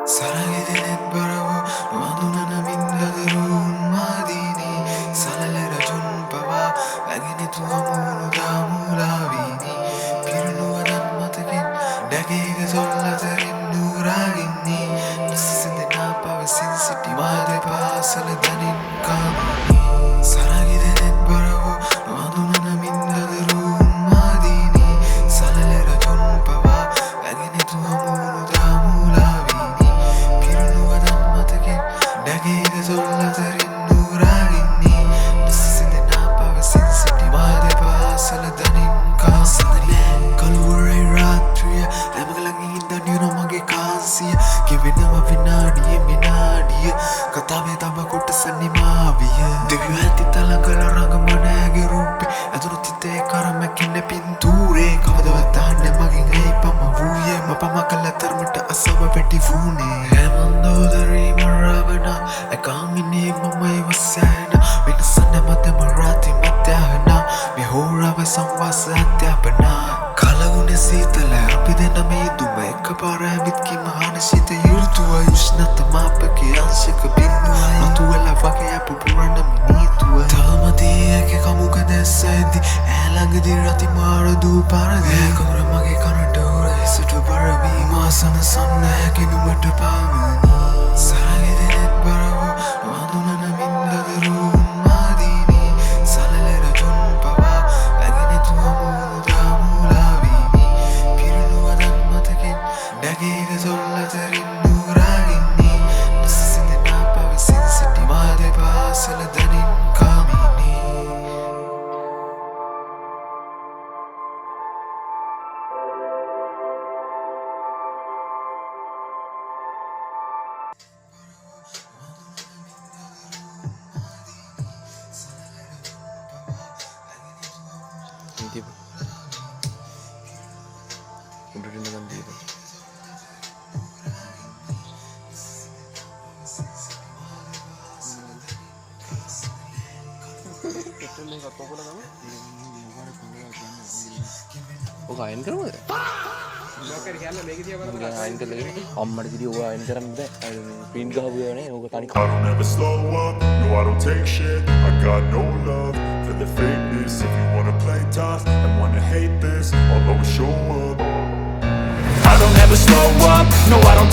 සරගෙදෙනෙත් බරව නොඳුනන වින්දදරුන් මාදීනී සලල රජුන් පවා ඇගෙනෙතු හමුණු දාමුලාවීනි පිරුණුවදන් මතකෙන් නැගේග සොල්ලතරින් නූරාගින්නේ නිසිසඳනා පවසින් සිටි මාද පාසල දනින් කාමනී සරගෙදෙනෙත් බරව නොඳුනන වින්දදරුන් මාදීනී සලල රජුන් පවා ඇගෙනෙතු හමුණු දාමුලාවීනි නැගේග සොල්ලතරින් නූරාගින්නේ නිසිසඳනා පවසින් සිටි මාද පාසල දනින් කාසනලෑ කළුවරයි රාත්‍රිය ඇමගලඟින් දනියන මගේ කාන්සිය ගෙවෙනව විනාඩිය කතාවේ තම කොටස නිමාවිය දෙවිය ඇති තලඟල රඟමනෑගේ රූපේ ඇතුළු තිතේ කරමැකින්න පින්තූරේ කවදවත් අහන්න මගින් ඇයි පම වූයේ මපම කළ තරමට අසම පැටි වූනේ හැමන්දෝදරී මරාවන ඇකාමිනේ මමයි වසෑන වෙනසන්න මතම රාති මත්‍යහන මෙහෝරාව සංවාස අධ්‍යාපනා කලගුණ සීතල අපි දෙන මේ දුම එක පාරෑමිත්කි මහන සිත යුරුතුවයි උෂ්ණත මාපකේ අංශක බින්දුවයි මතුවල වගේ අප පුරණ මිනීතුව තාමදී එක කමුක දැස්සයිදි ඇළඟදි රති මාරදූ පරදේ කොර මගේ කනට උර හිසට බරවී මාසන සන්න හැකිනුමට පාමනී සරගෙදෙනෙත් බරව නොඳුනන වින්දදරුන් මාදීනී සලල රජුන් පවා ඇගෙනෙතු හමුණු දාමුලාවීනි පිරුණුවදන් මතකෙන් නැගේග සොල්ලතරින් නූරාගින්නේ නිසිසඳනා පවසින් සිටි මාද පාසල දනින් කාමිනී Tipo, udah dengan dia. Oh, kain kan mana? Kain kan lagi. Ammar jadi orang kain kan mana? Print kah buat ni? Orang tani. I don't ever slow up, no I don't take shit. I got no love for the fakeness. If you wanna play tough and wanna hate this, I'll always show up. I don't ever slow up, no I don't